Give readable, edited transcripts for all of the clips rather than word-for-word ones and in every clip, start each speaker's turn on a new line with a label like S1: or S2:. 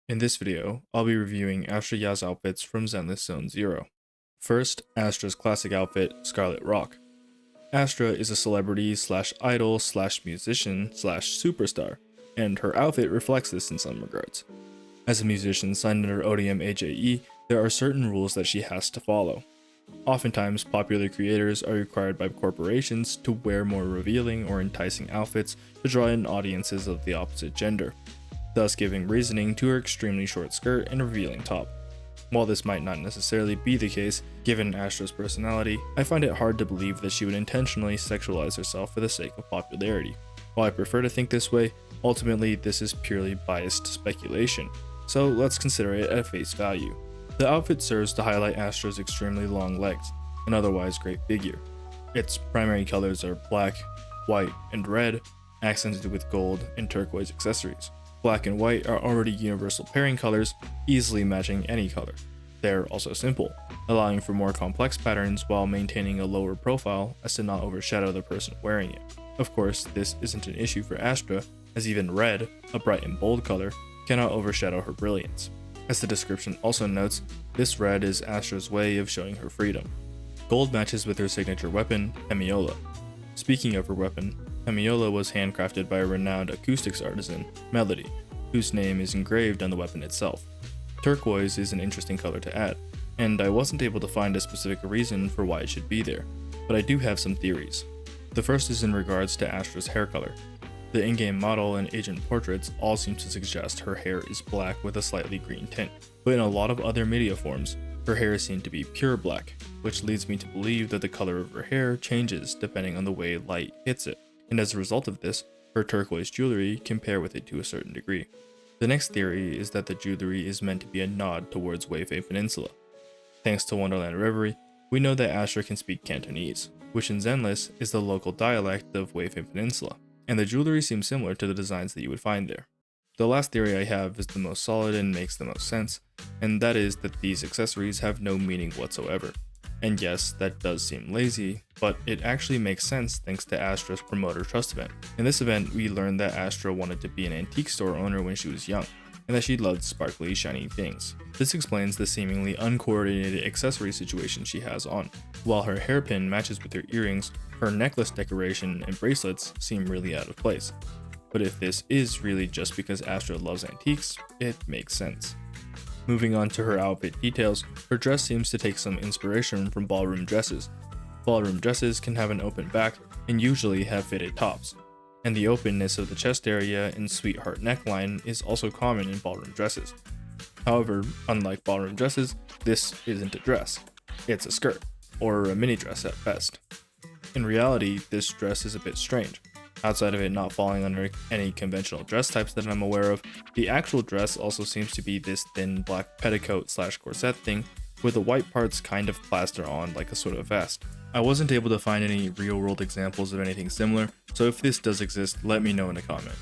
S1: In this video, I'll be reviewing Astra Ya's outfits from Zenless Zone Zero. First, Astra's classic outfit, Scarlet Rock. Astra is a celebrity slash idol slash musician slash superstar, and her outfit reflects this in some regards. As a musician signed under ODM AJE, there are certain rules that she has to follow. Oftentimes, popular creators are required by corporations to wear more revealing or enticing outfits to draw in audiences of the opposite gender, thus giving reasoning to her extremely short skirt and revealing top. While this might not necessarily be the case, given Astra's personality, I find it hard to believe that she would intentionally sexualize herself for the sake of popularity. While I prefer to think this way, ultimately this is purely biased speculation, so let's consider it at face value. The outfit serves to highlight Astra's extremely long legs, and otherwise great figure. Its primary colors are black, white, and red, accented with gold and turquoise accessories. Black and white are already universal pairing colors, easily matching any color. They're also simple, allowing for more complex patterns while maintaining a lower profile as to not overshadow the person wearing it. Of course, this isn't an issue for Astra, as even red, a bright and bold color, cannot overshadow her brilliance. As the description also notes, this red is Astra's way of showing her freedom. Gold matches with her signature weapon, Hemiola. Speaking of her weapon, Hemiola was handcrafted by a renowned acoustics artisan, Melody, whose name is engraved on the weapon itself. Turquoise is an interesting color to add, and I wasn't able to find a specific reason for why it should be there, but I do have some theories. The first is in regards to Astra's hair color. The in-game model and agent portraits all seem to suggest her hair is black with a slightly green tint, but in a lot of other media forms, her hair is seen to be pure black, which leads me to believe that the color of her hair changes depending on the way light hits it, and as a result of this, her turquoise jewelry can pair with it to a certain degree. The next theory is that the jewelry is meant to be a nod towards Weifei Peninsula. Thanks to Wonderland Reverie, we know that Astra can speak Cantonese, which in Zenless is the local dialect of Weifei Peninsula, and the jewelry seems similar to the designs that you would find there. The last theory I have is the most solid and makes the most sense, and that is that these accessories have no meaning whatsoever. And yes, that does seem lazy, but it actually makes sense thanks to Astra's Promoter Trust event. In this event, we learned that Astra wanted to be an antique store owner when she was young, and that she loved sparkly, shiny things. This explains the seemingly uncoordinated accessory situation she has on. While her hairpin matches with her earrings, her necklace decoration and bracelets seem really out of place. But if this is really just because Astra loves antiques, it makes sense. Moving on to her outfit details, her dress seems to take some inspiration from ballroom dresses. Ballroom dresses can have an open back and usually have fitted tops, and the openness of the chest area and sweetheart neckline is also common in ballroom dresses. However, unlike ballroom dresses, this isn't a dress. It's a skirt, or a mini dress at best. In reality, this dress is a bit strange. Outside of it not falling under any conventional dress types that I'm aware of, the actual dress also seems to be this thin black petticoat slash corset thing with the white parts kind of plastered on like a sort of vest. I wasn't able to find any real world examples of anything similar, so if this does exist, let me know in a comment.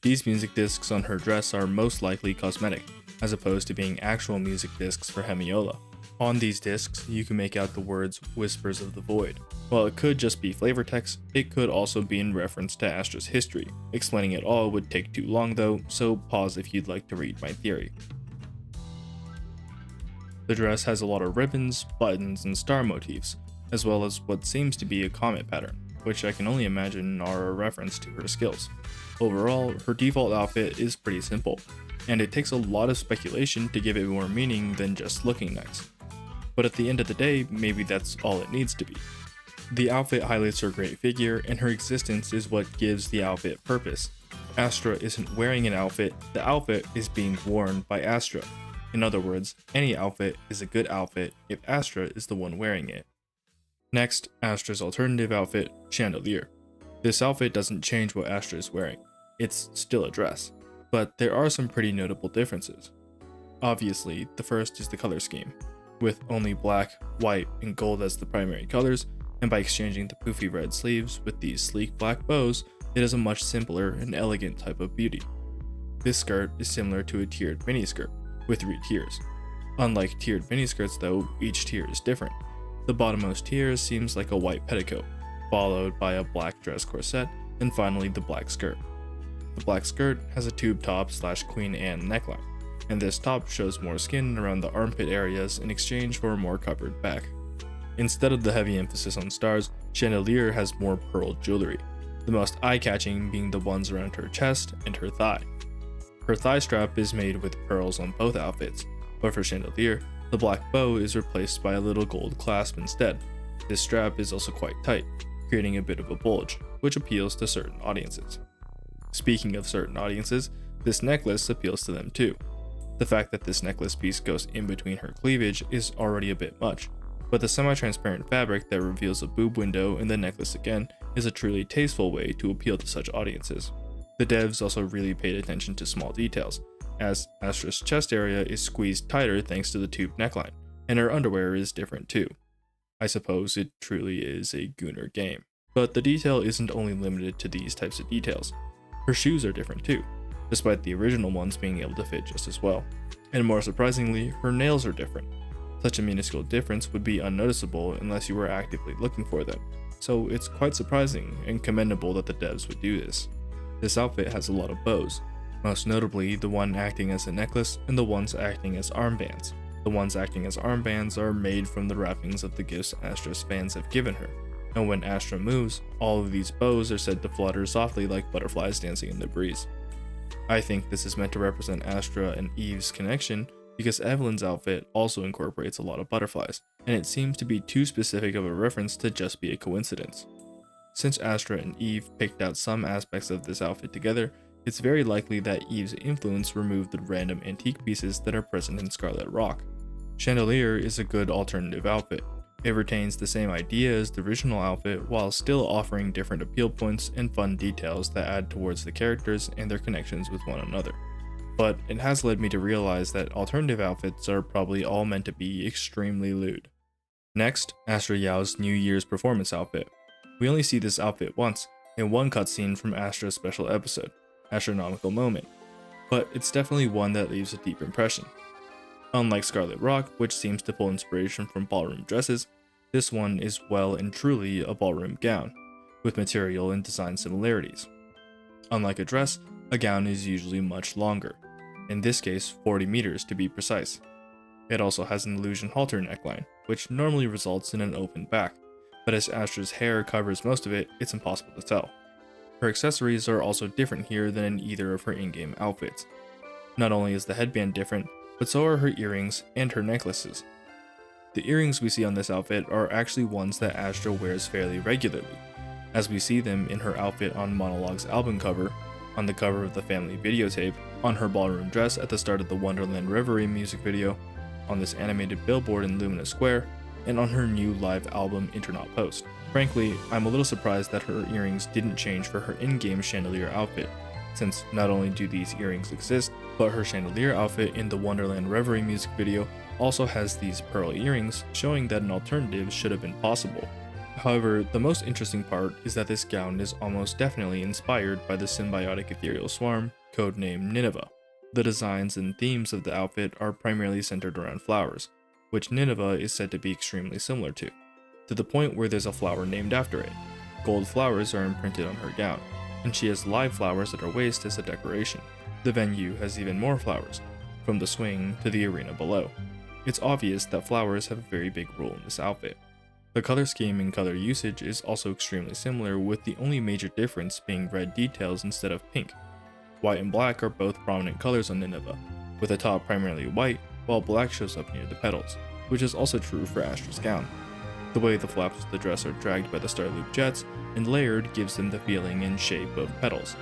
S1: These music discs on her dress are most likely cosmetic, as opposed to being actual music discs for Hemiola. On these discs, you can make out the words Whispers of the Void. While it could just be flavor text, it could also be in reference to Astra's history. Explaining it all would take too long though, so pause if you'd like to read my theory. The dress has a lot of ribbons, buttons, and star motifs, as well as what seems to be a comet pattern, which I can only imagine are a reference to her skills. Overall, her default outfit is pretty simple, and it takes a lot of speculation to give it more meaning than just looking nice. But at the end of the day, maybe that's all it needs to be. The outfit highlights her great figure, and her existence is what gives the outfit purpose. Astra isn't wearing an outfit, the outfit is being worn by Astra. In other words, any outfit is a good outfit if Astra is the one wearing it. Next, Astra's alternative outfit, Chandelier. This outfit doesn't change what Astra is wearing, it's still a dress, but there are some pretty notable differences. Obviously, the first is the color scheme. With only black, white, and gold as the primary colors, and by exchanging the poofy red sleeves with these sleek black bows, it is a much simpler and elegant type of beauty. This skirt is similar to a tiered miniskirt, with 3 tiers. Unlike tiered miniskirts though, each tier is different. The bottommost tier seems like a white petticoat, followed by a black dress corset, and finally the black skirt. The black skirt has a tube top slash Queen Anne neckline. and this top shows more skin around the armpit areas in exchange for a more covered back. Instead of the heavy emphasis on stars, Chandelier has more pearl jewelry, the most eye-catching being the ones around her chest and her thigh. Her thigh strap is made with pearls on both outfits, but for Chandelier, the black bow is replaced by a little gold clasp instead. This strap is also quite tight, creating a bit of a bulge, which appeals to certain audiences. Speaking of certain audiences, this necklace appeals to them too. The fact that this necklace piece goes in between her cleavage is already a bit much, but the semi-transparent fabric that reveals a boob window in the necklace again is a truly tasteful way to appeal to such audiences. The devs also really paid attention to small details, as Astra's chest area is squeezed tighter thanks to the tube neckline, and her underwear is different too. I suppose it truly is a Gunnar game. But the detail isn't only limited to these types of details. Her shoes are different too, despite the original ones being able to fit just as well. And more surprisingly, her nails are different. Such a minuscule difference would be unnoticeable unless you were actively looking for them, so it's quite surprising and commendable that the devs would do this. This outfit has a lot of bows, most notably the one acting as a necklace and the ones acting as armbands. The ones acting as armbands are made from the wrappings of the gifts Astra's fans have given her, and when Astra moves, all of these bows are said to flutter softly like butterflies dancing in the breeze. I think this is meant to represent Astra and Eve's connection because Evelyn's outfit also incorporates a lot of butterflies, and it seems to be too specific of a reference to just be a coincidence. Since Astra and Eve picked out some aspects of this outfit together, it's very likely that Eve's influence removed the random antique pieces that are present in Scarlet Rock. Chandelier is a good alternative outfit. It retains the same idea as the original outfit while still offering different appeal points and fun details that add towards the characters and their connections with one another. But it has led me to realize that alternative outfits are probably all meant to be extremely lewd. Next, Astra Yao's New Year's performance outfit. We only see this outfit once, in one cutscene from Astra's special episode, Astronomical Moment, but it's definitely one that leaves a deep impression. Unlike Scarlet Rock, which seems to pull inspiration from ballroom dresses, this one is well and truly a ballroom gown, with material and design similarities. Unlike a dress, a gown is usually much longer, in this case 40 meters to be precise. It also has an illusion halter neckline, which normally results in an open back, but as Astra's hair covers most of it, it's impossible to tell. Her accessories are also different here than in either of her in-game outfits. Not only is the headband different, but so are her earrings and her necklaces. The earrings we see on this outfit are actually ones that Astra wears fairly regularly, as we see them in her outfit on Monologue's album cover, on the cover of the family videotape, on her ballroom dress at the start of the Wonderland Reverie music video, on this animated billboard in Lumina Square, and on her new live album Internet Post. Frankly, I'm a little surprised that her earrings didn't change for her in-game Chandelier outfit, since not only do these earrings exist, but her Chandelier outfit in the Wonderland Reverie music video also has these pearl earrings, showing that an alternative should have been possible. However, the most interesting part is that this gown is almost definitely inspired by the symbiotic ethereal swarm, codenamed Nineveh. The designs and themes of the outfit are primarily centered around flowers, which Nineveh is said to be extremely similar to the point where there's a flower named after it. Gold flowers are imprinted on her gown, and she has live flowers at her waist as a decoration. The venue has even more flowers, from the swing to the arena below. It's obvious that flowers have a very big role in this outfit. The color scheme and color usage is also extremely similar, with the only major difference being red details instead of pink. White and black are both prominent colors on Nineveh, with the top primarily white, while black shows up near the petals, which is also true for Astra's gown. The way the flaps of the dress are dragged by the star loop jets and layered gives them the feeling and shape of petals,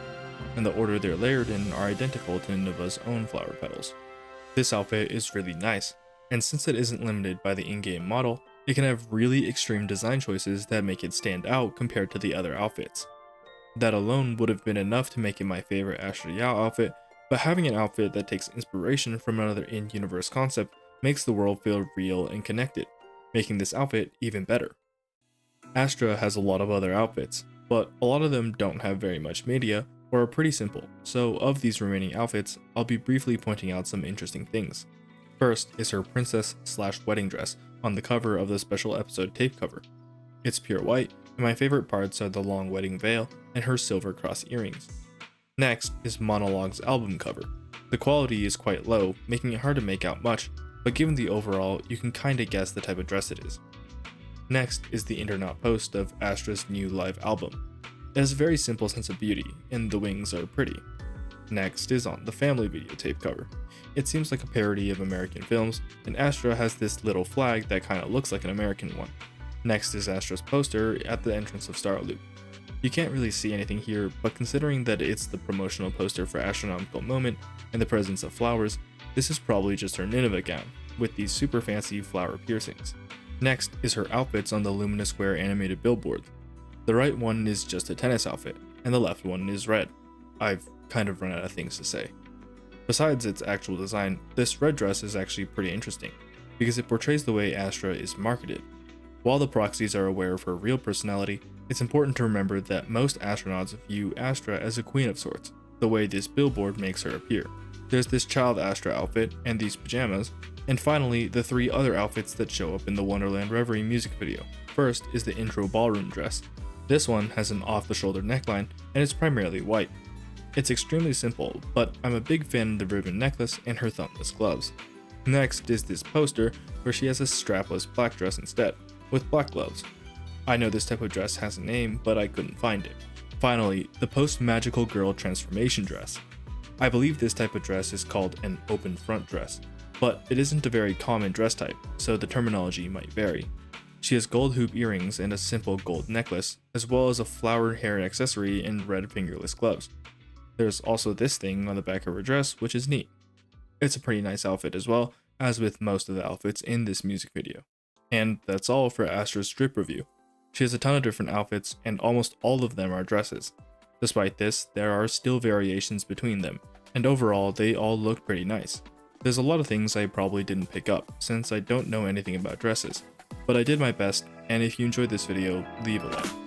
S1: and the order they're layered in are identical to Nineveh's own flower petals. This outfit is really nice, and since it isn't limited by the in-game model, it can have really extreme design choices that make it stand out compared to the other outfits. That alone would have been enough to make it my favorite Astra Yao outfit, but having an outfit that takes inspiration from another in-universe concept makes the world feel real and connected, making this outfit even better. Astra has a lot of other outfits, but a lot of them don't have very much media or are pretty simple, so of these remaining outfits, I'll be briefly pointing out some interesting things. First is her princess/wedding dress on the cover of the special episode tape cover. It's pure white, and my favorite parts are the long wedding veil and her silver cross earrings. Next is Monologue's album cover. The quality is quite low, making it hard to make out much, but given the overall, you can kinda guess the type of dress it is. Next is the internet post of Astra's new live album. It has a very simple sense of beauty, and the wings are pretty. Next is on the family videotape cover. It seems like a parody of American films, and Astra has this little flag that kinda looks like an American one. Next is Astra's poster at the entrance of Star Loop. You can't really see anything here, but considering that it's the promotional poster for Astronomical Moment and the presence of flowers, this is probably just her Nineveh gown, with these super fancy flower piercings. Next is her outfits on the Luminous Square animated billboard. The right one is just a tennis outfit, and the left one is red. I've kind of run out of things to say. Besides its actual design, this red dress is actually pretty interesting, because it portrays the way Astra is marketed. While the proxies are aware of her real personality, it's important to remember that most astronauts view Astra as a queen of sorts, the way this billboard makes her appear. There's this child Astra outfit, and these pajamas, and finally the 3 other outfits that show up in the Wonderland Reverie music video. First is the intro ballroom dress. This one has an off-the-shoulder neckline, and it's primarily white. It's extremely simple, but I'm a big fan of the ribbon necklace and her thumbless gloves. Next is this poster, where she has a strapless black dress instead, with black gloves. I know this type of dress has a name, but I couldn't find it. Finally, the post-magical girl transformation dress. I believe this type of dress is called an open front dress, but it isn't a very common dress type, so the terminology might vary. She has gold hoop earrings and a simple gold necklace, as well as a flowered hair accessory and red fingerless gloves. There's also this thing on the back of her dress, which is neat. It's a pretty nice outfit as well, as with most of the outfits in this music video. And that's all for Astra's strip review. She has a ton of different outfits, and almost all of them are dresses. Despite this, there are still variations between them, and overall they all look pretty nice. There's a lot of things I probably didn't pick up, since I don't know anything about dresses, but I did my best, and if you enjoyed this video, leave a like.